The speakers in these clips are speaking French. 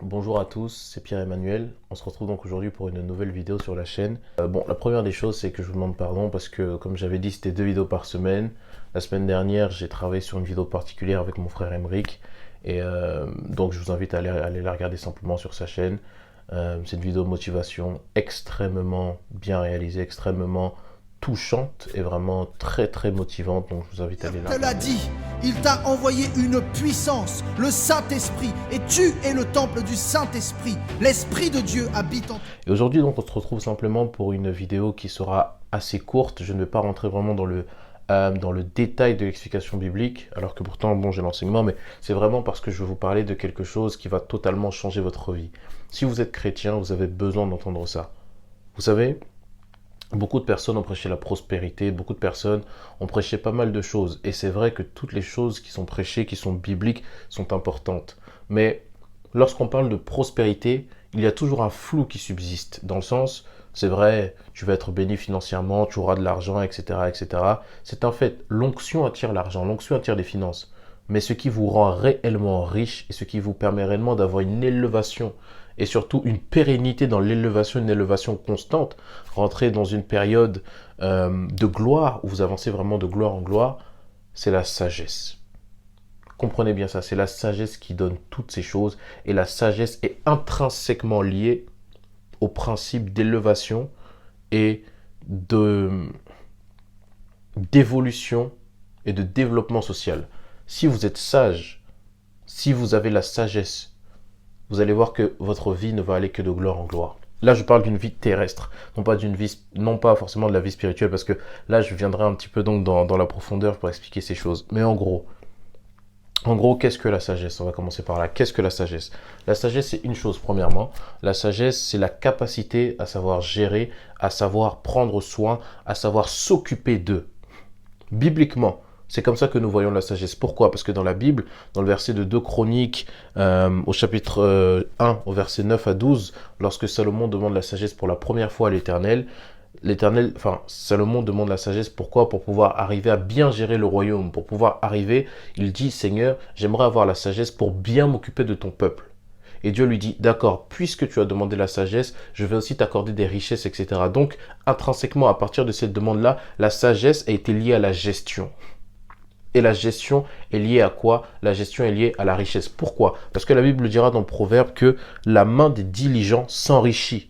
Bonjour à tous, c'est Pierre-Emmanuel. On se retrouve donc aujourd'hui pour une nouvelle vidéo sur la chaîne. La première des choses, c'est que je vous demande pardon parce que, comme j'avais dit, c'était 2 vidéos par semaine. La semaine dernière, j'ai travaillé sur une vidéo particulière avec mon frère Emeric. Donc, je vous invite à aller la regarder simplement sur sa chaîne. C'est une vidéo de motivation extrêmement bien réalisée, extrêmement touchante et vraiment très très motivante. Donc, je vous invite à aller la Il te l'a regarder. dit, il t'a envoyé une puissance, le Saint-Esprit, et tu es le temple du Saint-Esprit. L'Esprit de Dieu habite en toi. Et aujourd'hui, donc, on se retrouve simplement pour une vidéo qui sera assez courte. Je ne vais pas rentrer vraiment dans le détail de l'explication biblique, alors que pourtant, bon, j'ai l'enseignement, mais c'est vraiment parce que je vais vous parler de quelque chose qui va totalement changer votre vie. Si vous êtes chrétien, vous avez besoin d'entendre ça. Vous savez, beaucoup de personnes ont prêché la prospérité, beaucoup de personnes ont prêché pas mal de choses. Et c'est vrai que toutes les choses qui sont prêchées, qui sont bibliques, sont importantes. Mais lorsqu'on parle de prospérité, il y a toujours un flou qui subsiste. Dans le sens, c'est vrai, tu vas être béni financièrement, tu auras de l'argent, etc., etc. C'est un fait. L'onction attire l'argent, l'onction attire les finances. Mais ce qui vous rend réellement riche et ce qui vous permet réellement d'avoir une élévation et surtout une pérennité dans l'élévation, une élévation constante, rentrer dans une période de gloire où vous avancez vraiment de gloire en gloire, c'est la sagesse. Comprenez bien ça, c'est la sagesse qui donne toutes ces choses et la sagesse est intrinsèquement liée au principe d'élévation et d'évolution et de développement social. Si vous êtes sage, si vous avez la sagesse, vous allez voir que votre vie ne va aller que de gloire en gloire. Là, je parle d'une vie terrestre, non pas forcément de la vie spirituelle, parce que là, je viendrai un petit peu donc dans la profondeur pour expliquer ces choses. Mais en gros, qu'est-ce que la sagesse? On va commencer par là. Qu'est-ce que la sagesse? La sagesse, c'est une chose, premièrement. La sagesse, c'est la capacité à savoir gérer, à savoir prendre soin, à savoir s'occuper d'eux. Bibliquement, c'est comme ça que nous voyons la sagesse. Pourquoi? Parce que dans la Bible, dans le verset de 2 Chroniques, au chapitre 1, au verset 9 à 12, lorsque Salomon demande la sagesse pour la première fois à l'Éternel, Salomon demande la sagesse. Pourquoi? Pour pouvoir arriver à bien gérer le royaume. Pour pouvoir arriver, il dit, Seigneur, j'aimerais avoir la sagesse pour bien m'occuper de ton peuple. Et Dieu lui dit, d'accord, puisque tu as demandé la sagesse, je vais aussi t'accorder des richesses, etc. Donc, intrinsèquement, à partir de cette demande-là, la sagesse a été liée à la gestion. Et la gestion est liée à quoi? La gestion est liée à la richesse. Pourquoi? Parce que la Bible dira dans le Proverbe que la main des diligents s'enrichit.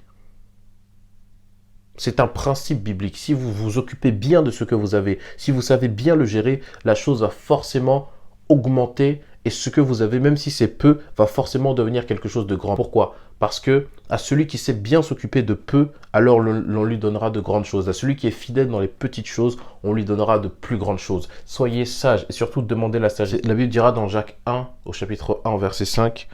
C'est un principe biblique. Si vous vous occupez bien de ce que vous avez, si vous savez bien le gérer, la chose va forcément augmenter et ce que vous avez, même si c'est peu, va forcément devenir quelque chose de grand. Pourquoi? Parce que à celui qui sait bien s'occuper de peu, alors l'on lui donnera de grandes choses. À celui qui est fidèle dans les petites choses, on lui donnera de plus grandes choses. Soyez sages et surtout demandez la sagesse. La Bible dira dans Jacques 1, au chapitre 1, verset 5,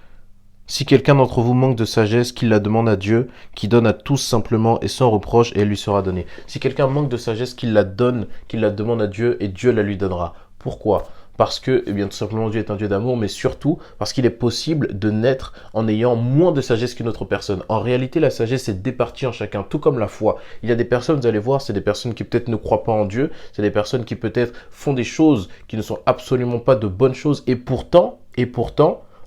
si quelqu'un d'entre vous manque de sagesse, qu'il la demande à Dieu, qui donne à tous simplement et sans reproche, et elle lui sera donnée. Si quelqu'un manque de sagesse, qu'il la donne, qu'il la demande à Dieu, et Dieu la lui donnera. Pourquoi? Parce que, eh bien, tout simplement, Dieu est un Dieu d'amour, mais surtout parce qu'il est possible de naître en ayant moins de sagesse qu'une autre personne. En réalité, la sagesse est départie en chacun, tout comme la foi. Il y a des personnes, vous allez voir, c'est des personnes qui peut-être ne croient pas en Dieu, c'est des personnes qui peut-être font des choses qui ne sont absolument pas de bonnes choses, et pourtant,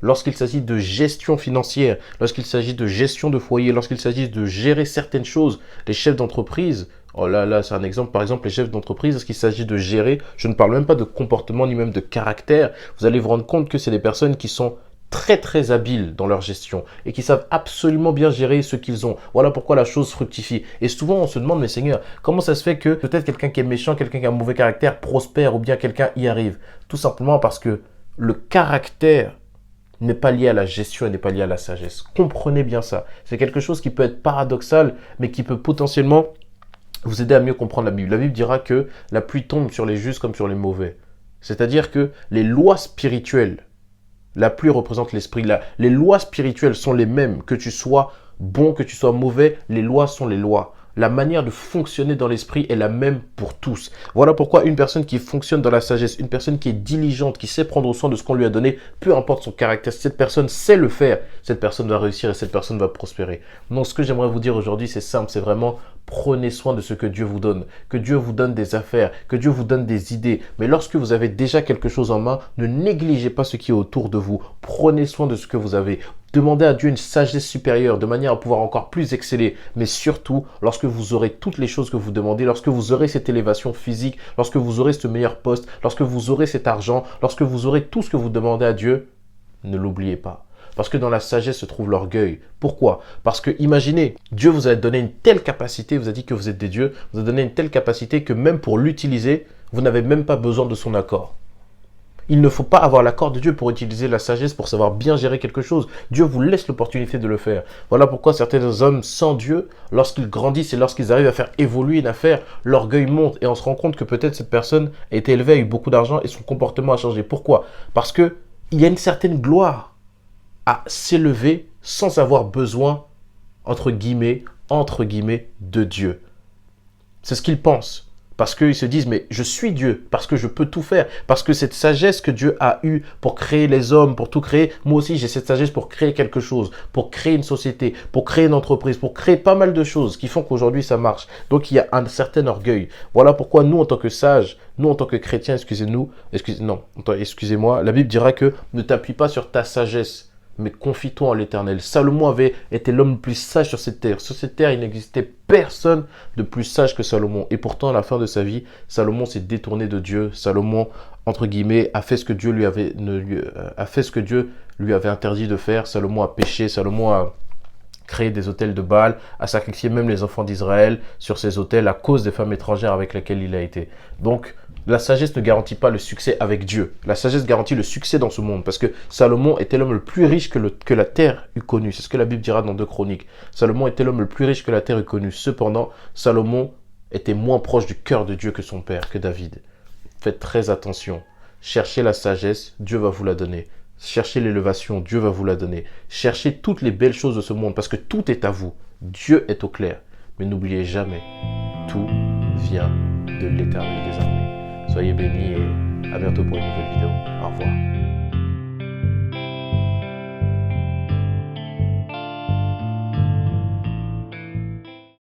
lorsqu'il s'agit de gestion financière, lorsqu'il s'agit de gestion de foyer, lorsqu'il s'agit de gérer certaines choses, les chefs d'entreprise, oh là, c'est un exemple, par exemple, les chefs d'entreprise, lorsqu'il s'agit de gérer, je ne parle même pas de comportement ni même de caractère, vous allez vous rendre compte que c'est des personnes qui sont très très habiles dans leur gestion et qui savent absolument bien gérer ce qu'ils ont. Voilà pourquoi la chose fructifie. Et souvent on se demande, mais Seigneur, comment ça se fait que peut-être quelqu'un qui est méchant, quelqu'un qui a un mauvais caractère prospère ou bien quelqu'un y arrive? Tout simplement parce que le caractère n'est pas lié à la gestion et n'est pas lié à la sagesse. Comprenez bien ça. C'est quelque chose qui peut être paradoxal, mais qui peut potentiellement vous aider à mieux comprendre la Bible. La Bible dira que la pluie tombe sur les justes comme sur les mauvais. C'est-à-dire que les lois spirituelles, la pluie représente l'esprit. Les lois spirituelles sont les mêmes. Que tu sois bon, que tu sois mauvais, les lois sont les lois. La manière de fonctionner dans l'esprit est la même pour tous. Voilà pourquoi une personne qui fonctionne dans la sagesse, une personne qui est diligente, qui sait prendre soin de ce qu'on lui a donné, peu importe son caractère, si cette personne sait le faire, cette personne va réussir et cette personne va prospérer. Donc ce que j'aimerais vous dire aujourd'hui, c'est simple, c'est vraiment prenez soin de ce que Dieu vous donne. Que Dieu vous donne des affaires, que Dieu vous donne des idées. Mais lorsque vous avez déjà quelque chose en main, ne négligez pas ce qui est autour de vous. Prenez soin de ce que vous avez. Demandez à Dieu une sagesse supérieure de manière à pouvoir encore plus exceller. Mais surtout, lorsque vous aurez toutes les choses que vous demandez, lorsque vous aurez cette élévation physique, lorsque vous aurez ce meilleur poste, lorsque vous aurez cet argent, lorsque vous aurez tout ce que vous demandez à Dieu, ne l'oubliez pas. Parce que dans la sagesse se trouve l'orgueil. Pourquoi? Parce que imaginez, Dieu vous a donné une telle capacité, vous a dit que vous êtes des dieux, vous a donné une telle capacité que même pour l'utiliser, vous n'avez même pas besoin de son accord. Il ne faut pas avoir l'accord de Dieu pour utiliser la sagesse, pour savoir bien gérer quelque chose. Dieu vous laisse l'opportunité de le faire. Voilà pourquoi certains hommes sans Dieu, lorsqu'ils grandissent et lorsqu'ils arrivent à faire évoluer une affaire, l'orgueil monte et on se rend compte que peut-être cette personne a été élevée, a eu beaucoup d'argent et son comportement a changé. Pourquoi? Parce qu'il y a une certaine gloire à s'élever sans avoir besoin, entre guillemets, de Dieu. C'est ce qu'ils pensent. Parce qu'ils se disent, mais je suis Dieu, parce que je peux tout faire, parce que cette sagesse que Dieu a eue pour créer les hommes, pour tout créer, moi aussi j'ai cette sagesse pour créer quelque chose, pour créer une société, pour créer une entreprise, pour créer pas mal de choses qui font qu'aujourd'hui ça marche. Donc il y a un certain orgueil. Voilà pourquoi nous en tant que sages, nous en tant que chrétiens, excusez-moi, la Bible dira que ne t'appuie pas sur ta sagesse, mais confie-toi en l'Éternel. Salomon avait été l'homme le plus sage sur cette terre. Sur cette terre, il n'existait personne de plus sage que Salomon. Et pourtant, à la fin de sa vie, Salomon s'est détourné de Dieu. Salomon, entre guillemets, a fait ce que Dieu lui avait interdit de faire. Salomon a péché. Salomon a créé des autels de Baal, a sacrifié même les enfants d'Israël sur ces autels à cause des femmes étrangères avec lesquelles il a été. Donc, la sagesse ne garantit pas le succès avec Dieu. La sagesse garantit le succès dans ce monde. Parce que Salomon était l'homme le plus riche que la terre eût connu. C'est ce que la Bible dira dans 2 Chroniques. Salomon était l'homme le plus riche que la terre eût connu. Cependant, Salomon était moins proche du cœur de Dieu que son père, que David. Faites très attention. Cherchez la sagesse, Dieu va vous la donner. Cherchez l'élévation, Dieu va vous la donner. Cherchez toutes les belles choses de ce monde parce que tout est à vous. Dieu est au clair. Mais n'oubliez jamais, tout vient de l'Éternel des armées. Soyez bénis et à bientôt pour une nouvelle vidéo. Au revoir.